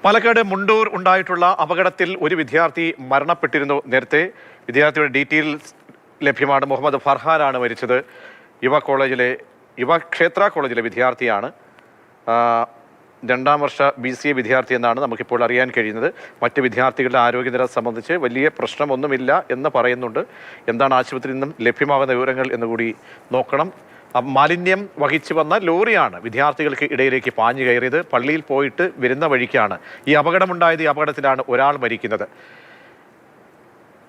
പാലക്കാട് മുണ്ടൂർ ഉണ്ടായിട്ടുള്ള അപകടത്തിൽ ഒരു വിദ്യാർത്ഥി മരണപ്പെട്ടിരുന്നു. നേരത്തെ വിദ്യാർത്ഥിയുടെ ഡീറ്റെയിൽസ് ലഭ്യമാണ്. മുഹമ്മദ് ഫർഹാനാണ് മരിച്ചത്. യുവക്ഷേത്ര കോളേജിലെ വിദ്യാർത്ഥിയാണ്. രണ്ടാം വർഷ BCA വിദ്യാർത്ഥി എന്നാണ് നമുക്കിപ്പോൾ അറിയാൻ കഴിയുന്നത്. മറ്റ് വിദ്യാർത്ഥികളുടെ ആരോഗ്യനില സംബന്ധിച്ച് വലിയ പ്രശ്നമൊന്നുമില്ല എന്ന് പറയുന്നുണ്ട്. എന്താണ് ആശുപത്രിയിൽ നിന്നും ലഭ്യമാകുന്ന വിവരങ്ങൾ എന്നുകൂടി നോക്കണം. മാലിന്യം വഹിച്ചു വന്ന ലോറിയാണ് വിദ്യാർത്ഥികൾക്ക് ഇടയിലേക്ക് പാഞ്ഞു കയറിയത്. പള്ളിയിൽ പോയിട്ട് വരുന്ന വഴിക്കാണ് ഈ അപകടമുണ്ടായത്. ഈ അപകടത്തിലാണ് ഒരാൾ മരിക്കുന്നത്.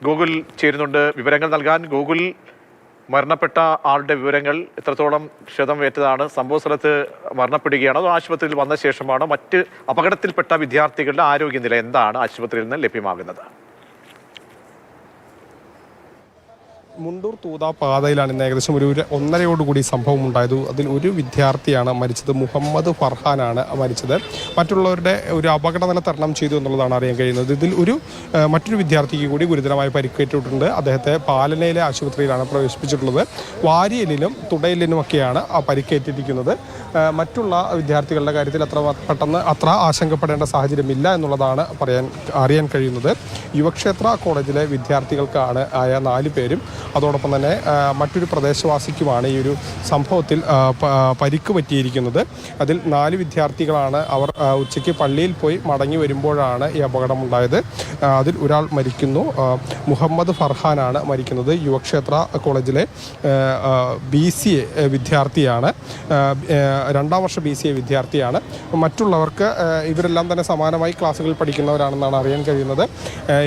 ഗൂഗിൾ ചേരുന്നുണ്ട് വിവരങ്ങൾ നൽകാൻ. ഗൂഗിൾ, മരണപ്പെട്ട ആളുടെ വിവരങ്ങൾ എത്രത്തോളം ക്ഷതമേറ്റതാണ്? സംഭവ സ്ഥലത്ത് മരണപ്പെടുകയാണോ അതോ ആശുപത്രിയിൽ വന്ന ശേഷമാണോ? മറ്റ് അപകടത്തിൽപ്പെട്ട വിദ്യാർത്ഥികളുടെ ആരോഗ്യനില എന്താണ് ആശുപത്രിയിൽ നിന്ന് ലഭ്യമാകുന്നത്? മുണ്ടൂർ തൂതാ പാതയിലാണ് ഇന്ന് ഏകദേശം ഒരു 1:30 സംഭവം ഉണ്ടായത്. അതിൽ ഒരു വിദ്യാർത്ഥിയാണ് മരിച്ചത്. മുഹമ്മദ് ഫർഹാനാണ് മരിച്ചത്. മറ്റുള്ളവരുടെ ഒരു അപകടനില തരണം ചെയ്തു എന്നുള്ളതാണ് അറിയാൻ കഴിയുന്നത്. ഇതിൽ മറ്റൊരു വിദ്യാർത്ഥിക്ക് കൂടി ഗുരുതരമായി പരിക്കേറ്റിട്ടുണ്ട്. അദ്ദേഹത്തെ പാലനയിലെ ആശുപത്രിയിലാണ് പ്രവേശിപ്പിച്ചിട്ടുള്ളത്. വാരിയലിലും തുടയിലിനുമൊക്കെയാണ് പരിക്കേറ്റിരിക്കുന്നത്. മറ്റുള്ള വിദ്യാർത്ഥികളുടെ കാര്യത്തിൽ അത്ര ആശങ്കപ്പെടേണ്ട സാഹചര്യമില്ല എന്നുള്ളതാണ് അറിയാൻ കഴിയുന്നത്. യുവക്ഷേത്ര കോളേജിലെ വിദ്യാർത്ഥികൾക്കാണ് ആയ 4 പേരും അതോടൊപ്പം തന്നെ മറ്റൊരു പ്രദേശവാസിക്കുമാണ് ഈ ഒരു സംഭവത്തിൽ പരിക്ക് പറ്റിയിരിക്കുന്നത്. അതിൽ 4 വിദ്യാർത്ഥികളാണ്. അവർ ഉച്ചയ്ക്ക് പള്ളിയിൽ പോയി മടങ്ങി വരുമ്പോഴാണ് ഈ അപകടമുണ്ടായത്. അതിൽ ഒരാൾ മരിക്കുന്നു. മുഹമ്മദ് ഫർഹാനാണ് മരിക്കുന്നത്. യുവക്ഷേത്ര കോളേജിലെ BCA വിദ്യാർത്ഥിയാണ്. രണ്ടാം വർഷ BCA വിദ്യാർത്ഥിയാണ്. മറ്റുള്ളവർക്ക് ഇവരെല്ലാം തന്നെ സമാനമായി ക്ലാസ്സുകളിൽ പഠിക്കുന്നവരാണെന്നാണ് അറിയാൻ കഴിയുന്നത്.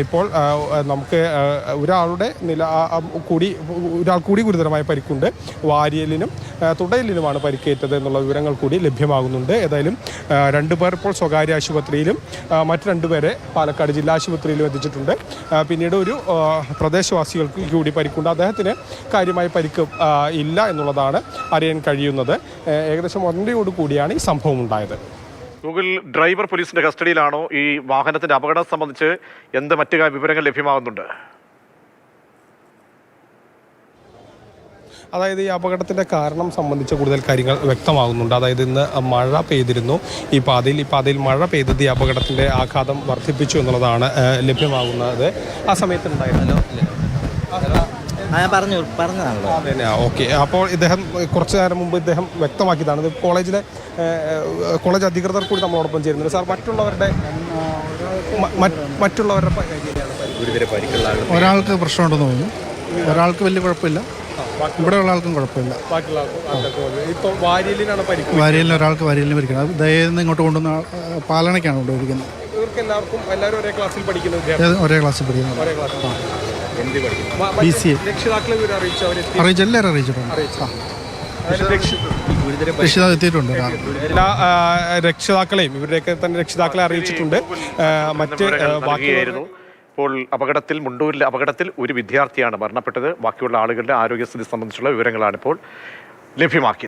ഇപ്പോൾ നമുക്ക് ഒരാൾ കൂടി ഗുരുതരമായ പരിക്കുണ്ട്. വാരിയലിനും തുടയിലിനുമാണ് പരിക്കേറ്റത് എന്നുള്ള വിവരങ്ങൾ കൂടി ലഭ്യമാകുന്നുണ്ട്. ഏതായാലും 2 പേർ ഇപ്പോൾ സ്വകാര്യ ആശുപത്രിയിലും മറ്റ് 2 പേരെ പാലക്കാട് ജില്ലാ ആശുപത്രിയിലും എത്തിച്ചിട്ടുണ്ട്. പിന്നീട് ഒരു പ്രദേശവാസികൾക്ക് കൂടി പരിക്കുണ്ട്. അദ്ദേഹത്തിന് കാര്യമായ പരിക്ക് ഇല്ല എന്നുള്ളതാണ് അറിയാൻ കഴിയുന്നത്. ഏകദേശം 1:30 കൂടിയാണ് ഈ സംഭവം ഉണ്ടായത്. ഗൂഗിൾ, ഡ്രൈവർ പോലീസിന്റെ കസ്റ്റഡിയിലാണോ? ഈ വാഹനത്തിന്റെ അപകടം സംബന്ധിച്ച് എന്ത് മറ്റു വിവരങ്ങൾ ലഭ്യമാകുന്നുണ്ട്? അതായത് ഈ അപകടത്തിൻ്റെ കാരണം സംബന്ധിച്ച കൂടുതൽ കാര്യങ്ങൾ വ്യക്തമാകുന്നുണ്ട്. അതായത് ഇന്ന് മഴ പെയ്തിരുന്നു ഈ പാതയിൽ മഴ പെയ്തത് ഈ അപകടത്തിൻ്റെ ആഘാതം വർദ്ധിപ്പിച്ചു എന്നുള്ളതാണ് ലഭ്യമാകുന്നത്. ആ സമയത്തുണ്ടായിരുന്നല്ലോ. പറഞ്ഞതാണല്ലോ. അതെ, ഓക്കെ. അപ്പോൾ ഇദ്ദേഹം കുറച്ചു നേരം മുമ്പ് ഇദ്ദേഹം വ്യക്തമാക്കിയതാണ്. ഇത് കോളേജ് അധികൃതർ കൂടി നമ്മളോടൊപ്പം ചേരുന്നുണ്ട്. സാർ, ഒരാൾക്ക് പ്രശ്നമുണ്ടെന്ന് തോന്നുന്നു. ഒരാൾക്ക് വലിയ കുഴപ്പമില്ല. ഇവിടെ ഉള്ള ആൾക്കും കുഴപ്പമില്ല. വാരിയലിന് ഒരാൾക്ക് പരിക്കണം. അത് ദയന്ന് ഇങ്ങോട്ട് കൊണ്ടുവന്ന പാലനയ്ക്കാണ് കൊണ്ടുപോയിരിക്കുന്നത്. ഒരേ ക്ലാസ്സിൽ പഠിക്കുന്നത്. BCA എല്ലാവരും അറിയിച്ചിട്ടുണ്ട്. രക്ഷിതാക്കൾ എത്തിയിട്ടുണ്ട്. എല്ലാ രക്ഷിതാക്കളെയും ഇവരുടെയൊക്കെ തന്നെ രക്ഷിതാക്കളെ അറിയിച്ചിട്ടുണ്ട്. ഇപ്പോൾ മുണ്ടൂരിലെ അപകടത്തിൽ ഒരു വിദ്യാർത്ഥിയാണ് മരണപ്പെട്ടത്. ബാക്കിയുള്ള ആളുകളുടെ ആരോഗ്യസ്ഥിതി സംബന്ധിച്ചുള്ള വിവരങ്ങളാണ് ഇപ്പോൾ ലഭ്യമാക്കിയത്.